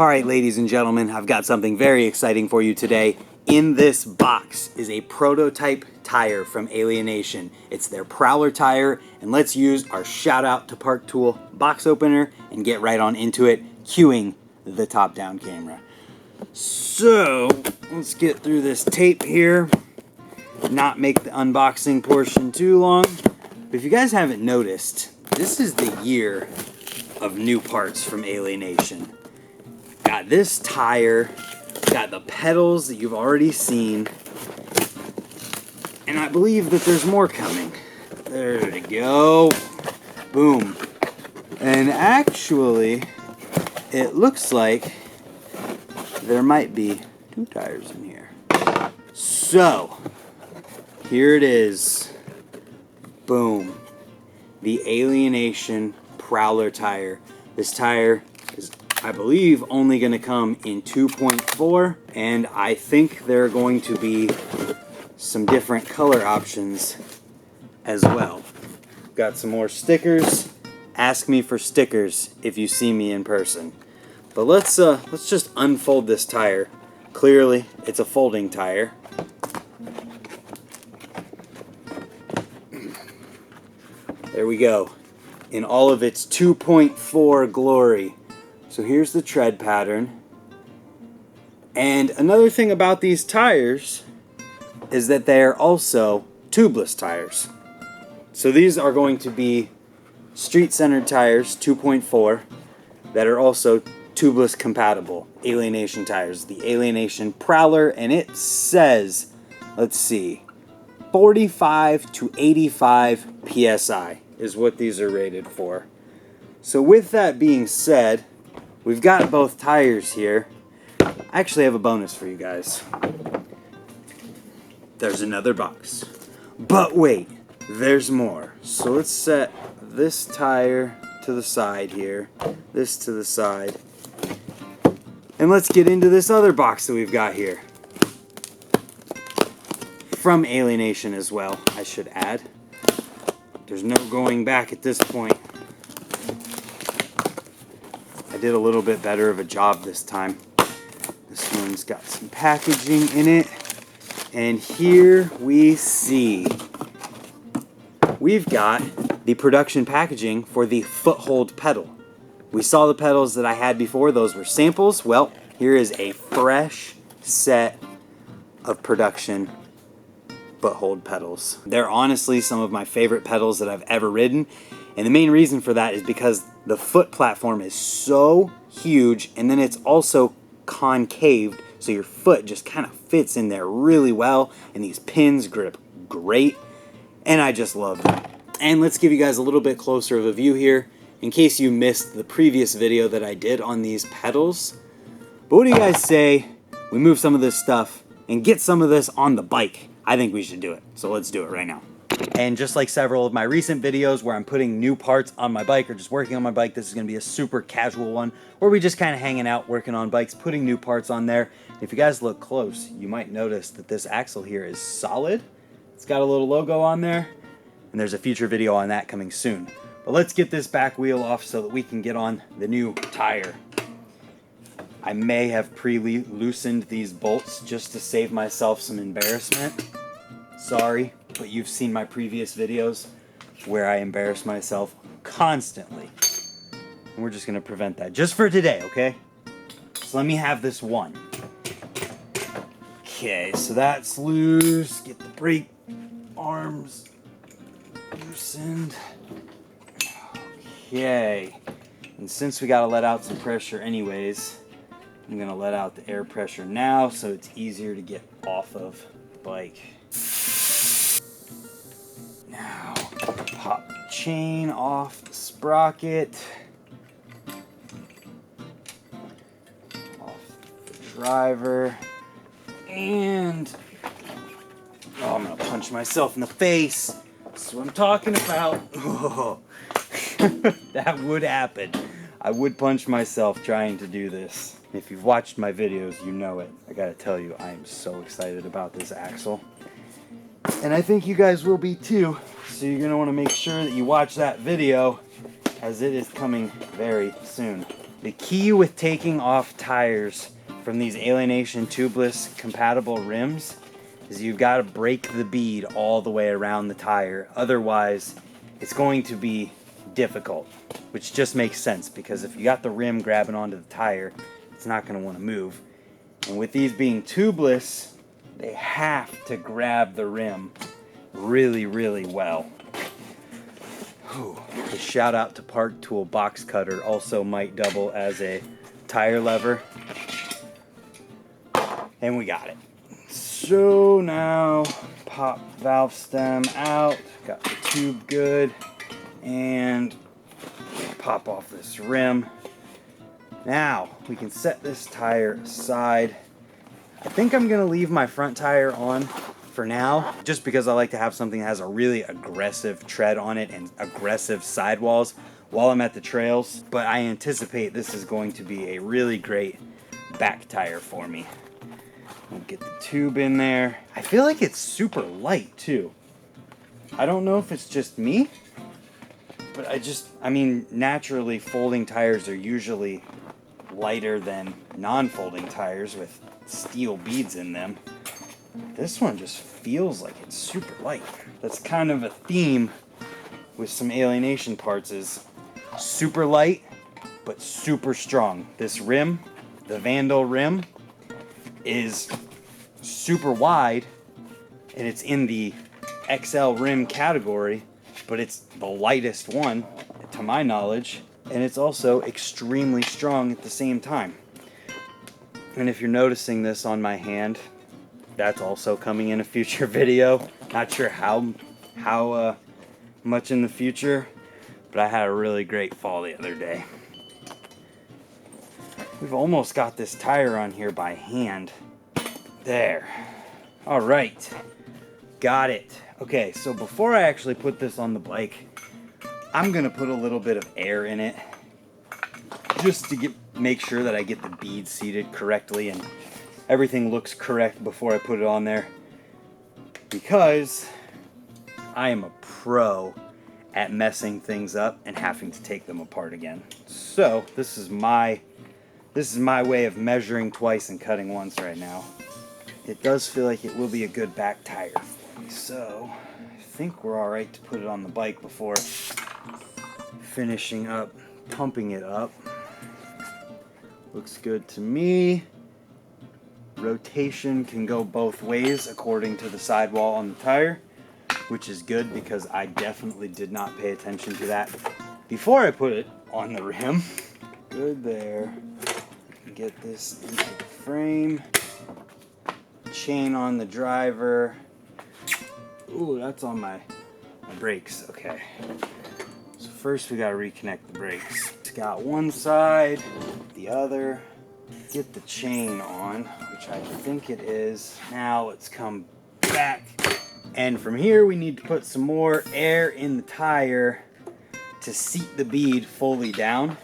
Alright, ladies and gentlemen, I've got something very exciting for you today. In this box is a prototype tire from Alienation. It's their Prowler tire, and let's use our shout out to Park Tool box opener and get right on into it, cueing the top-down camera. So, let's get through this tape here, not make the unboxing portion too long. But if you guys haven't noticed, this is the year of new parts from Alienation. Got this tire, got the pedals that you've already seen, and I believe that there's more coming. There we go. Boom. And actually, it looks like there might be two tires in here. So, here it is. Boom. The Alienation Prowler tire. This tire is, I believe, only going to come in 2.4, and I think there are going to be some different color options as well. Got some more stickers. Ask me for stickers if you see me in person. But let's just unfold this tire. Clearly, it's a folding tire. There we go. In all of its 2.4 glory. So here's the tread pattern. And another thing about these tires is that they are also tubeless tires. So these are going to be street-centered tires, 2.4, that are also tubeless compatible. Alienation tires. The Alienation Prowler, and it says, let's see, 45 to 85 PSI is what these are rated for. So with that being said, we've got both tires here. I actually have a bonus for you guys. There's another box. But wait, there's more. So let's set this tire to the side here, this to the side, and let's get into this other box that we've got here. From Alienation as well, I should add. There's no going back at this point. I did a little bit better of a job this time. This one's got some packaging in it. And here we see we've got the production packaging for the foothold pedal. We saw the pedals that I had before. Those were samples. Well, here is a fresh set of production foothold pedals. They're honestly some of my favorite pedals that I've ever ridden, and the main reason for that is because the foot platform is so huge, and then it's also concaved, so your foot just kind of fits in there really well, and these pins grip great, and I just love them. And let's give you guys a little bit closer of a view here, in case you missed the previous video that I did on these pedals. But what do you guys say we move some of this stuff and get some of this on the bike? I think we should do it, so let's do it right now. And just like several of my recent videos where I'm putting new parts on my bike or just working on my bike, this is going to be a super casual one where we just kind of hanging out, working on bikes, putting new parts on there. If you guys look close, you might notice that this axle here is solid. It's got a little logo on there, and there's a future video on that coming soon. But let's get this back wheel off so that we can get on the new tire. I may have pre-loosened these bolts just to save myself some embarrassment. Sorry, but you've seen my previous videos where I embarrass myself constantly. And we're just going to prevent that just for today, okay? So let me have this one. Okay, so that's loose. Get the brake arms loosened. Okay. And since we got to let out some pressure anyways, I'm going to let out the air pressure now so it's easier to get off of the bike. Now, pop the chain off the sprocket. Off the driver. And, oh, I'm going to punch myself in the face. That's what I'm talking about. Oh. That would happen. I would punch myself trying to do this. If you've watched my videos, you know it. I gotta tell you, I am so excited about this axle. And I think you guys will be too. So you're gonna wanna make sure that you watch that video, as it is coming very soon. The key with taking off tires from these Alienation tubeless compatible rims is you've got to break the bead all the way around the tire. Otherwise, it's going to be difficult, which just makes sense because if you got the rim grabbing onto the tire, it's not going to want to move. And with these being tubeless, they have to grab the rim really, really well. A shout out to Park Tool box cutter, also might double as a tire lever. And we got it. So now pop valve stem out, got the tube good, and pop off this rim. Now we can set this tire aside. I think I'm gonna leave my front tire on for now, just because I like to have something that has a really aggressive tread on it and aggressive sidewalls while I'm at the trails. But I anticipate this is going to be a really great back tire for me. We'll get the tube in there. I feel like it's super light too. I don't know if it's just me, but I mean, naturally folding tires are usually lighter than non-folding tires with steel beads in them. This one just feels like it's super light. That's kind of a theme with some Alienation parts, is super light but super strong. This rim, the Vandal rim, is super wide and it's in the XL rim category, but it's the lightest one to my knowledge, and it's also extremely strong at the same time. And if you're noticing this on my hand, that's also coming in a future video. Not sure how much in the future, but I had a really great fall the other day. We've almost got this tire on here by hand. There. All right. Got it. Okay, so before I actually put this on the bike, I'm gonna put a little bit of air in it just to make sure that I get the bead seated correctly and everything looks correct before I put it on there, because I am a pro at messing things up and having to take them apart again. So this is my way of measuring twice and cutting once right now. It does feel like it will be a good back tire for me, so I think we're all right to put it on the bike before finishing up pumping it up. Looks good to me. Rotation can go both ways according to the sidewall on the tire, which is good because I definitely did not pay attention to that before I put it on the rim. Good there. Get this into the frame. Chain on the driver. Ooh, that's on my brakes. Okay. So first we gotta reconnect the brakes. It's got one side, the other. Get the chain on, which I think it is. Now let's come back. And from here we need to put some more air in the tire to seat the bead fully down.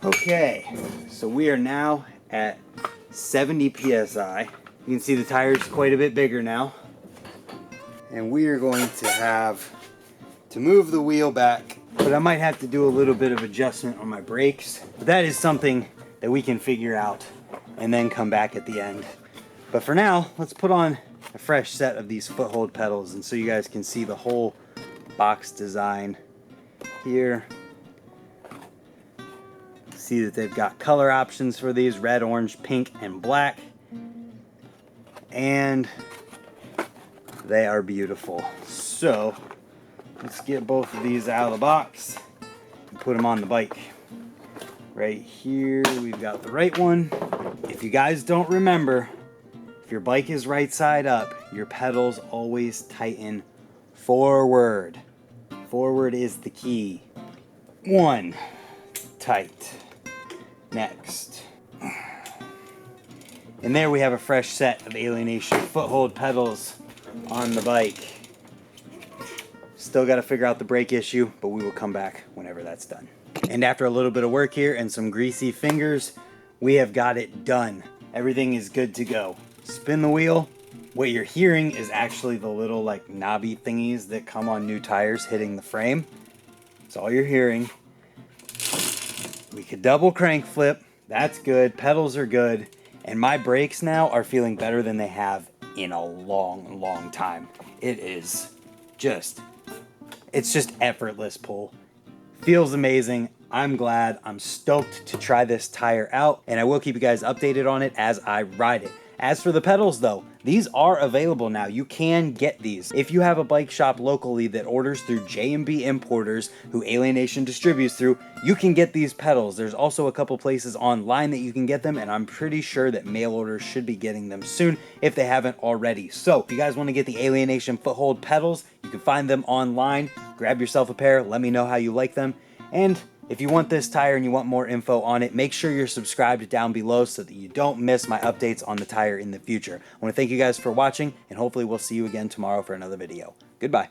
Okay, so we are now at 70 PSI. You can see the tire is quite a bit bigger now. And we are going to have to move the wheel back, but I might have to do a little bit of adjustment on my brakes. But that is something that we can figure out and then come back at the end. But for now, let's put on a fresh set of these foothold pedals, and so you guys can see the whole box design here. See that they've got color options for these: red, orange, pink, and black. And they are beautiful. So let's get both of these out of the box and put them on the bike. Right here we've got the right one. If you guys don't remember, if your bike is right side up, your pedals always tighten forward. Forward is the key. One, tight. Next. And there we have a fresh set of Alienation foothold pedals on the bike. Still got to figure out the brake issue, but we will come back whenever that's done. And after a little bit of work here and some greasy fingers, we have got it done. Everything is good to go. Spin the wheel. What you're hearing is actually the little like knobby thingies that come on new tires hitting the frame. That's all you're hearing. We could double crank flip. That's good. Pedals are good. And my brakes now are feeling better than they have in a long, long time. It's just effortless pull. Feels amazing. I'm glad. I'm stoked to try this tire out, and I will keep you guys updated on it as I ride it. As for the pedals though, these are available now. You can get these. If you have a bike shop locally that orders through J&B Importers, who Alienation distributes through, you can get these pedals. There's also a couple places online that you can get them, and I'm pretty sure that mail orders should be getting them soon if they haven't already. So if you guys want to get the Alienation Foothold pedals, you can find them online. Grab yourself a pair, let me know how you like them. And if you want this tire and you want more info on it, make sure you're subscribed down below so that you don't miss my updates on the tire in the future. I want to thank you guys for watching, and hopefully we'll see you again tomorrow for another video. Goodbye.